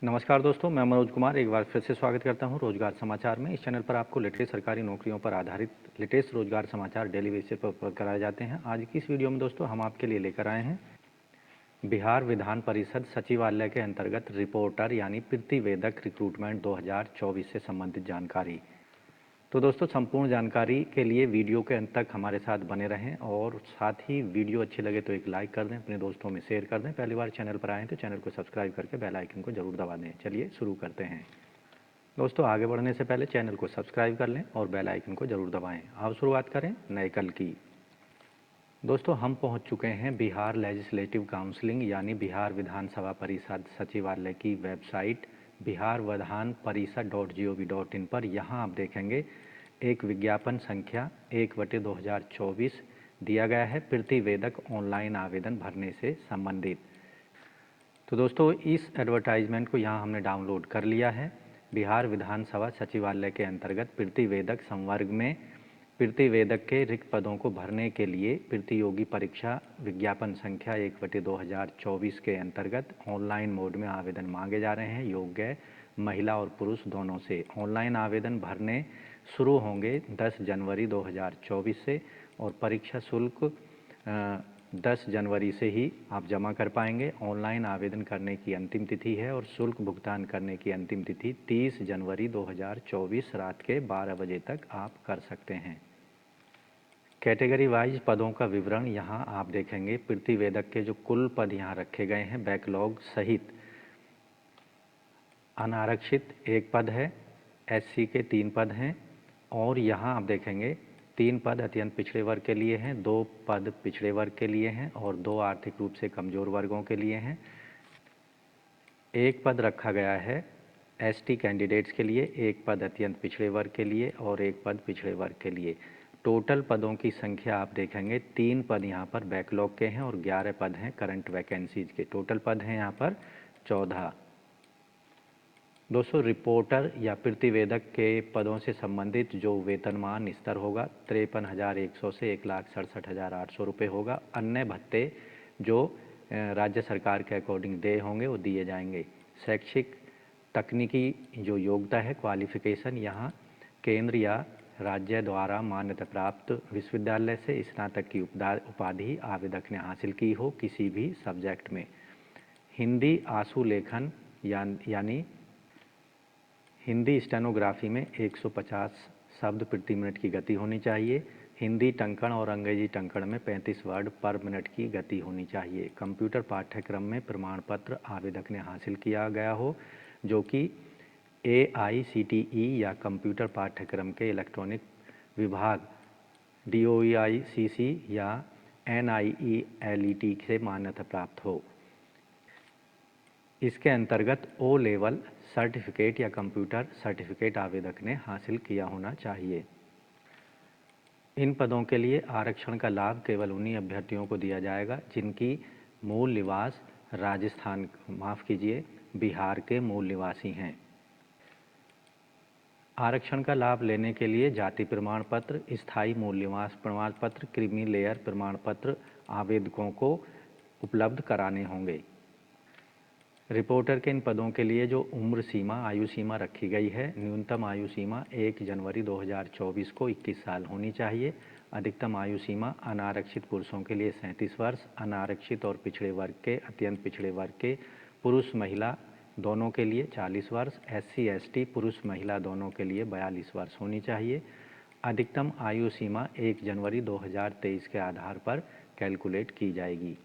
नमस्कार दोस्तों, मैं मनोज कुमार एक बार फिर से स्वागत करता हूं रोजगार समाचार में। इस चैनल पर आपको लेटेस्ट सरकारी नौकरियों पर आधारित लेटेस्ट रोजगार समाचार डेली बेसिस पर उपलब्ध कराए जाते हैं। आज की इस वीडियो में दोस्तों हम आपके लिए लेकर आए हैं बिहार विधान परिषद सचिवालय के अंतर्गत रिपोर्टर यानी प्रतिवेदक रिक्रूटमेंट 2024 से संबंधित जानकारी। तो दोस्तों संपूर्ण जानकारी के लिए वीडियो के अंत तक हमारे साथ बने रहें और साथ ही वीडियो अच्छी लगे तो एक लाइक कर दें, अपने दोस्तों में शेयर कर दें। पहली बार चैनल पर आएँ तो चैनल को सब्सक्राइब करके बेल आइकन को जरूर दबा दें। चलिए शुरू करते हैं। दोस्तों आगे बढ़ने से पहले चैनल को सब्सक्राइब कर लें और बेल आइकन को जरूर दबाएं। अब शुरुआत करें नए कल की। दोस्तों हम पहुंच चुके हैं बिहार लेजिस्लेटिव काउंसिलिंग यानी बिहार विधानसभा परिषद सचिवालय की वेबसाइट बिहार विधान परिषद .gov.in पर। यहाँ आप देखेंगे एक विज्ञापन संख्या 1/2024 दिया गया है प्रतिवेदक ऑनलाइन आवेदन भरने से संबंधित। तो दोस्तों इस एडवर्टाइजमेंट को यहाँ हमने डाउनलोड कर लिया है। बिहार विधानसभा सचिवालय के अंतर्गत प्रतिवेदक संवर्ग में प्रतिवेदक के रिक्त पदों को भरने के लिए प्रतियोगी परीक्षा विज्ञापन संख्या 1/2024 के अंतर्गत ऑनलाइन मोड में आवेदन मांगे जा रहे हैं। योग्य महिला और पुरुष दोनों से ऑनलाइन आवेदन भरने शुरू होंगे 10 जनवरी 2024 से और परीक्षा शुल्क 10 जनवरी से ही आप जमा कर पाएंगे। ऑनलाइन आवेदन करने की अंतिम तिथि है और शुल्क भुगतान करने की अंतिम तिथि 30 जनवरी 2024 रात के 12 बजे तक आप कर सकते हैं। कैटेगरी वाइज पदों का विवरण यहाँ आप देखेंगे। प्रतिवेदक के जो कुल पद यहाँ रखे गए हैं बैकलॉग सहित अनारक्षित 1 पद है, SC के 3 पद हैं और यहाँ आप देखेंगे 3 पद अत्यंत पिछड़े वर्ग के लिए हैं, 2 पद पिछड़े वर्ग के लिए हैं और 2 आर्थिक रूप से कमज़ोर वर्गों के लिए हैं। 1 पद रखा गया है ST कैंडिडेट्स के लिए, 1 पद अत्यंत पिछड़े वर्ग के लिए और 1 पद पिछड़े वर्ग के लिए। टोटल पदों की संख्या आप देखेंगे 3 पद यहाँ पर बैकलॉग के हैं और 11 पद हैं करंट वैकेंसीज के। टोटल पद हैं यहाँ पर 14। दोस्तों रिपोर्टर या प्रतिवेदक के पदों से संबंधित जो वेतनमान स्तर होगा 53,100 से 1,67,800 रुपये होगा। अन्य भत्ते जो राज्य सरकार के अकॉर्डिंग दे होंगे वो दिए जाएंगे। शैक्षिक तकनीकी जो योग्यता है क्वालिफिकेशन यहाँ केंद्र या राज्य द्वारा मान्यता प्राप्त विश्वविद्यालय से स्नातक की उपाधि आवेदक ने हासिल की हो किसी भी सब्जेक्ट में। हिंदी आशु लेखन यानी हिंदी स्टेनोग्राफी में 150 शब्द प्रति मिनट की गति होनी चाहिए। हिंदी टंकण और अंग्रेजी टंकण में 35 वर्ड पर मिनट की गति होनी चाहिए। कंप्यूटर पाठ्यक्रम में प्रमाण पत्र आवेदक ने हासिल किया गया हो जो कि AICTE या कंप्यूटर पाठ्यक्रम के इलेक्ट्रॉनिक विभाग DOEICC या NIELET से मान्यता प्राप्त हो। इसके अंतर्गत O लेवल सर्टिफिकेट या कंप्यूटर सर्टिफिकेट आवेदक ने हासिल किया होना चाहिए। इन पदों के लिए आरक्षण का लाभ केवल उन्हीं अभ्यर्थियों को दिया जाएगा जिनकी मूल निवास बिहार के मूल निवासी हैं। आरक्षण का लाभ लेने के लिए जाति प्रमाण पत्र, स्थायी मूल निवास प्रमाण पत्र, क्रीमी लेयर प्रमाण पत्र आवेदकों को उपलब्ध कराने होंगे। रिपोर्टर के इन पदों के लिए जो आयु सीमा रखी गई है, न्यूनतम आयु सीमा 1 जनवरी 2024 को 21 साल होनी चाहिए। अधिकतम आयु सीमा अनारक्षित पुरुषों के लिए 37 वर्ष, अनारक्षित और पिछड़े वर्ग के अत्यंत पिछड़े वर्ग के पुरुष महिला दोनों के लिए 40 वर्ष, SC ST पुरुष महिला दोनों के लिए 42 वर्ष होनी चाहिए। अधिकतम आयु सीमा 1 जनवरी 2023 के आधार पर कैलकुलेट की जाएगी।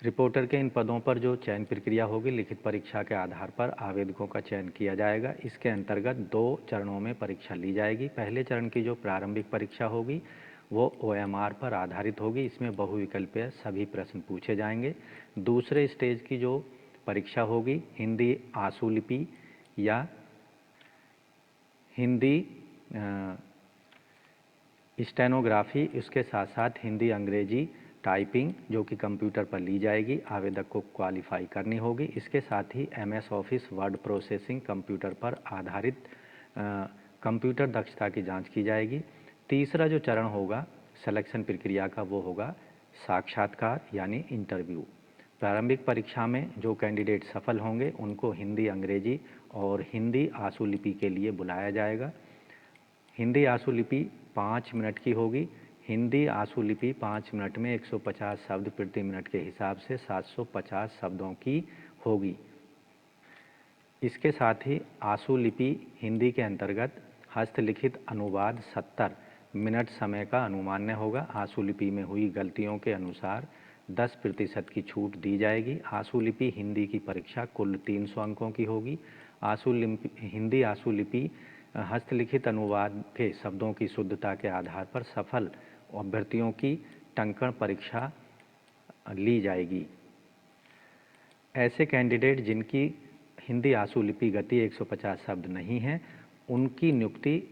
रिपोर्टर के इन पदों पर जो चयन प्रक्रिया होगी लिखित परीक्षा के आधार पर आवेदकों का चयन किया जाएगा। इसके अंतर्गत 2 चरणों में परीक्षा ली जाएगी। पहले चरण की जो प्रारंभिक परीक्षा होगी वो OMR पर आधारित होगी। इसमें बहुविकल्पीय सभी प्रश्न पूछे जाएंगे। दूसरे स्टेज की जो परीक्षा होगी हिंदी आशुलिपि या हिंदी स्टेनोग्राफी, उसके साथ साथ हिंदी अंग्रेजी टाइपिंग जो कि कंप्यूटर पर ली जाएगी, आवेदक को क्वालिफाई करनी होगी। इसके साथ ही MS office word processing computer पर आधारित कंप्यूटर दक्षता की जांच की जाएगी। तीसरा जो चरण होगा सिलेक्शन प्रक्रिया का वो होगा साक्षात्कार यानी इंटरव्यू। प्रारंभिक परीक्षा में जो कैंडिडेट सफल होंगे उनको हिंदी, अंग्रेजी और हिंदी आशुलिपि के लिए बुलाया जाएगा। हिंदी आशुलिपि 5 मिनट की होगी। हिंदी आशुलिपि 5 मिनट में 150 शब्द प्रति मिनट के हिसाब से 750 शब्दों की होगी। इसके साथ ही आशुलिपि हिंदी के अंतर्गत हस्तलिखित अनुवाद 70 मिनट समय का अनुमान्य होगा। आशुलिपि में हुई गलतियों के अनुसार 10% की छूट दी जाएगी। आशुलिपि हिंदी की परीक्षा कुल 300 अंकों की होगी। हिंदी आशुलिपि हस्तलिखित अनुवाद के शब्दों की शुद्धता के आधार पर सफल अभ्यर्थियों की टंकण परीक्षा ली जाएगी। ऐसे कैंडिडेट जिनकी हिंदी आशुलिपि गति 150 शब्द नहीं है, उनकी नियुक्ति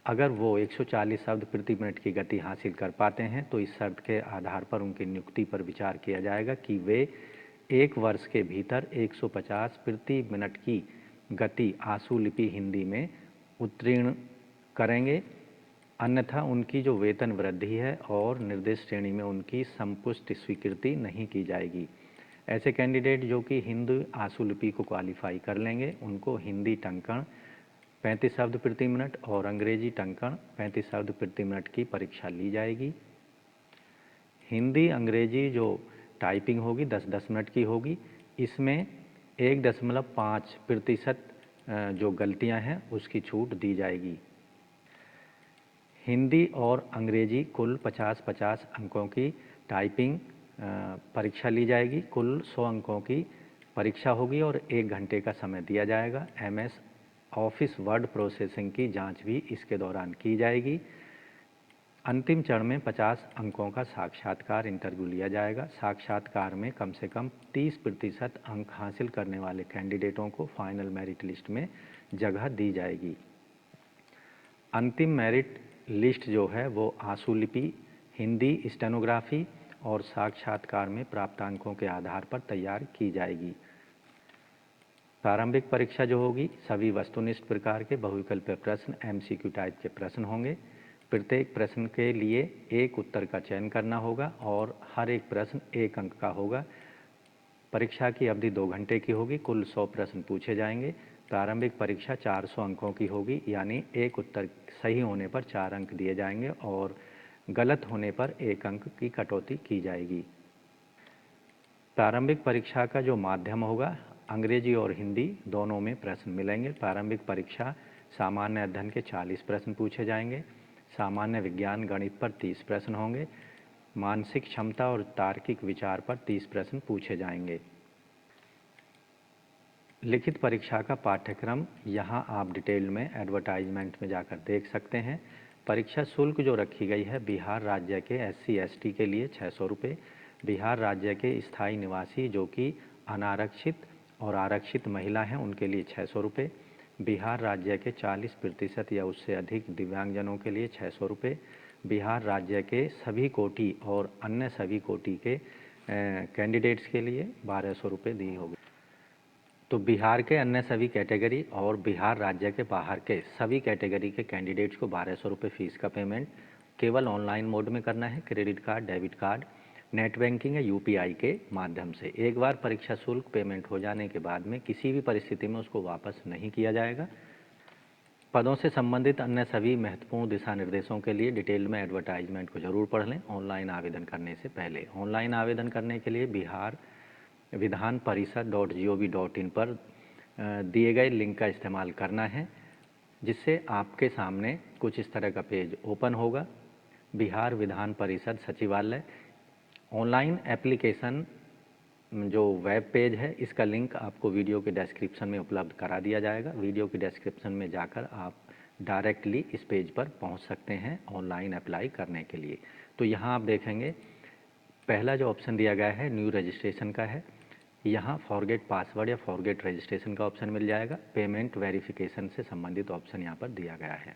अगर वो 140 शब्द प्रति मिनट की गति हासिल कर पाते हैं तो इस शर्त के आधार पर उनकी नियुक्ति पर विचार किया जाएगा कि वे 1 वर्ष के भीतर 150 प्रति मिनट की गति आशुलिपि हिंदी में उत्तीर्ण करेंगे, अन्यथा उनकी जो वेतन वृद्धि है और निर्दिष्ट श्रेणी में उनकी संपुष्टि स्वीकृति नहीं की जाएगी। ऐसे कैंडिडेट जो कि हिंदी आशुलिपि को क्वालिफाई कर लेंगे उनको हिंदी टंकण 35 शब्द प्रति मिनट और अंग्रेजी टंकण 35 शब्द प्रति मिनट की परीक्षा ली जाएगी। हिंदी अंग्रेजी जो टाइपिंग होगी 10-10 मिनट की होगी। इसमें 1.5% जो गलतियां हैं उसकी छूट दी जाएगी। हिंदी और अंग्रेजी कुल 50-50 अंकों की टाइपिंग परीक्षा ली जाएगी। कुल 100 अंकों की परीक्षा होगी और 1 घंटे का समय दिया जाएगा। MS ऑफिस वर्ड प्रोसेसिंग की जांच भी इसके दौरान की जाएगी। अंतिम चरण में 50 अंकों का साक्षात्कार इंटरव्यू लिया जाएगा। साक्षात्कार में कम से कम 30% अंक हासिल करने वाले कैंडिडेटों को फाइनल मेरिट लिस्ट में जगह दी जाएगी। अंतिम मेरिट लिस्ट जो है वो आशुलिपि, हिंदी, स्टेनोग्राफी और साक्षात्कार में प्राप्त अंकों के आधार पर तैयार की जाएगी। प्रारंभिक परीक्षा जो होगी सभी वस्तुनिष्ठ प्रकार के बहुविकल्पीय प्रश्न MCQ टाइप के प्रश्न होंगे। प्रत्येक प्रश्न के लिए एक उत्तर का चयन करना होगा और हर एक प्रश्न 1 अंक का होगा। परीक्षा की अवधि 2 घंटे की होगी। कुल 100 प्रश्न पूछे जाएंगे। प्रारंभिक परीक्षा 400 अंकों की होगी, यानी एक उत्तर सही होने पर 4 अंक दिए जाएंगे और गलत होने पर 1 अंक की कटौती की जाएगी। प्रारंभिक परीक्षा का जो माध्यम होगा अंग्रेजी और हिंदी दोनों में प्रश्न मिलेंगे। प्रारंभिक परीक्षा सामान्य अध्ययन के 40 प्रश्न पूछे जाएंगे। सामान्य विज्ञान गणित पर 30 प्रश्न होंगे। मानसिक क्षमता और तार्किक विचार पर 30 प्रश्न पूछे जाएंगे। लिखित परीक्षा का पाठ्यक्रम यहाँ आप डिटेल में एडवर्टाइजमेंट में जाकर देख सकते हैं। परीक्षा शुल्क जो रखी गई है बिहार राज्य के SC/ST के लिए 600 रुपये, बिहार राज्य के स्थायी निवासी जो कि अनारक्षित और आरक्षित महिला हैं उनके लिए 600 रुपये, बिहार राज्य के 40% या उससे अधिक दिव्यांगजनों के लिए 600 रुपये, बिहार राज्य के सभी कोटि और अन्य सभी कोटि के कैंडिडेट्स के लिए 1200 रुपये दी होगी। तो बिहार के अन्य सभी कैटेगरी और बिहार राज्य के बाहर के सभी कैटेगरी के कैंडिडेट्स को 1200 रुपये फीस का पेमेंट केवल ऑनलाइन मोड में करना है। Credit card, debit card, net banking या UPI के माध्यम से। एक बार परीक्षा शुल्क पेमेंट हो जाने के बाद में किसी भी परिस्थिति में उसको वापस नहीं किया जाएगा। पदों से संबंधित अन्य सभी महत्वपूर्ण दिशा निर्देशों के लिए डिटेल में एडवर्टाइजमेंट को जरूर पढ़ लें ऑनलाइन आवेदन करने से पहले। ऑनलाइन आवेदन करने के लिए बिहार विधान परिषद .gov.in पर दिए गए लिंक का इस्तेमाल करना है, जिससे आपके सामने कुछ इस तरह का पेज ओपन होगा। बिहार विधान परिषद सचिवालय ऑनलाइन एप्लीकेशन जो वेब पेज है इसका लिंक आपको वीडियो के डिस्क्रिप्शन में उपलब्ध करा दिया जाएगा। वीडियो के डिस्क्रिप्शन में जाकर आप डायरेक्टली इस पेज पर पहुंच सकते हैं ऑनलाइन अप्लाई करने के लिए। तो यहाँ आप देखेंगे पहला जो ऑप्शन दिया गया है न्यू रजिस्ट्रेशन का है। यहाँ फॉरगेट पासवर्ड या फॉरगेट रजिस्ट्रेशन का ऑप्शन मिल जाएगा। पेमेंट वेरिफिकेशन से संबंधित ऑप्शन यहाँ पर दिया गया है।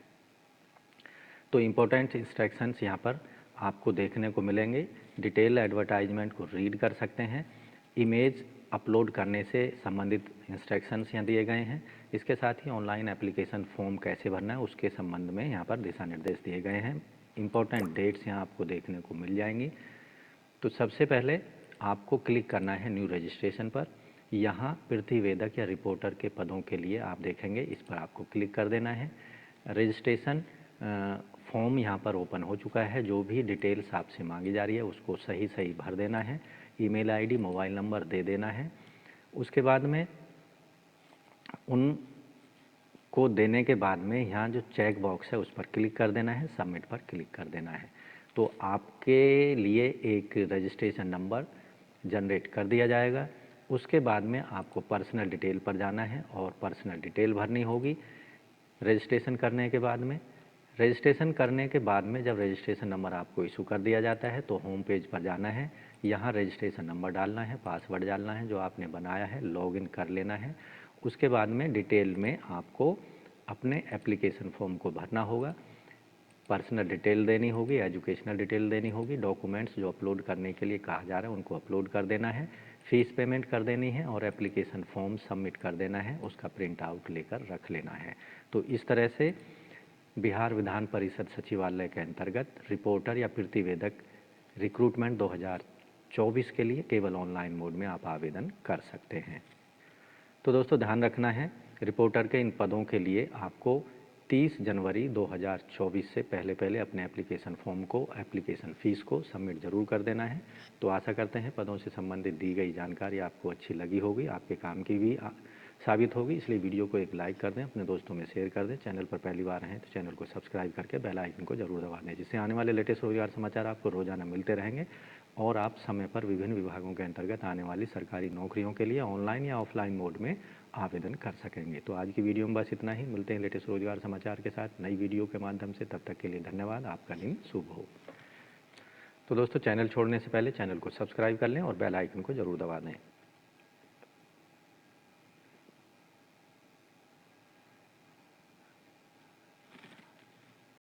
तो इम्पोर्टेंट इंस्ट्रक्शंस यहाँ पर आपको देखने को मिलेंगे। डिटेल एडवर्टाइजमेंट को रीड कर सकते हैं। इमेज अपलोड करने से संबंधित इंस्ट्रक्शंस यहाँ दिए गए हैं। इसके साथ ही ऑनलाइन एप्लीकेशन फॉर्म कैसे भरना है उसके संबंध में यहाँ पर दिशा निर्देश दिए गए हैं। इम्पोर्टेंट डेट्स यहाँ आपको देखने को मिल जाएंगी। तो सबसे पहले आपको क्लिक करना है न्यू रजिस्ट्रेशन पर। यहाँ प्रतिवेदक या रिपोर्टर के पदों के लिए आप देखेंगे, इस पर आपको क्लिक कर देना है। रजिस्ट्रेशन फॉर्म यहाँ पर ओपन हो चुका है। जो भी डिटेल्स आपसे मांगी जा रही है उसको सही सही भर देना है। ईमेल आईडी, मोबाइल नंबर दे देना है। उसके बाद में उनको देने के बाद में यहाँ जो चेक बॉक्स है उस पर क्लिक कर देना है, सबमिट पर क्लिक कर देना है। तो आपके लिए एक रजिस्ट्रेशन नंबर जनरेट कर दिया जाएगा। उसके बाद में आपको पर्सनल डिटेल पर जाना है और पर्सनल डिटेल भरनी होगी रजिस्ट्रेशन करने के बाद में। रजिस्ट्रेशन करने के बाद में जब रजिस्ट्रेशन नंबर आपको इशू कर दिया जाता है तो होम पेज पर जाना है। यहाँ रजिस्ट्रेशन नंबर डालना है, पासवर्ड डालना है जो आपने बनाया है, लॉगिन कर लेना है। उसके बाद में डिटेल में आपको अपने एप्लीकेशन फॉर्म को भरना होगा, पर्सनल डिटेल देनी होगी, एजुकेशनल डिटेल देनी होगी, डॉक्यूमेंट्स जो अपलोड करने के लिए कहा जा रहा है उनको अपलोड कर देना है, फ़ीस पेमेंट कर देनी है और एप्लीकेशन फॉर्म सबमिट कर देना है। उसका प्रिंट आउट लेकर रख लेना है। तो इस तरह से बिहार विधान परिषद सचिवालय के अंतर्गत रिपोर्टर या प्रतिवेदक रिक्रूटमेंट 2024 के लिए केवल ऑनलाइन मोड में आप आवेदन कर सकते हैं। तो दोस्तों ध्यान रखना है, रिपोर्टर के इन पदों के लिए आपको 30 जनवरी 2024 से पहले अपने एप्लीकेशन फॉर्म को, एप्लीकेशन फ़ीस को सबमिट ज़रूर कर देना है। तो आशा करते हैं पदों से संबंधित दी गई जानकारी आपको अच्छी लगी होगी, आपके काम की भी साबित होगी। इसलिए वीडियो को एक लाइक कर दें, अपने दोस्तों में शेयर कर दें। चैनल पर पहली बार हैं तो चैनल को सब्सक्राइब करके बेल आइकन को जरूर दबा दें, जिससे आने वाले लेटेस्ट रोजगार समाचार आपको रोजाना मिलते रहेंगे और आप समय पर विभिन्न विभागों के अंतर्गत आने वाली सरकारी नौकरियों के लिए ऑनलाइन या ऑफलाइन मोड में आवेदन कर सकेंगे। तो आज की वीडियो में बस इतना ही। मिलते हैं लेटेस्ट रोजगार समाचार के साथ नई वीडियो के माध्यम से। तब तक के लिए धन्यवाद। आपका दिन शुभ हो। तो दोस्तों चैनल छोड़ने से पहले चैनल को सब्सक्राइब कर लें और बेल आइकन को जरूर दबा दें।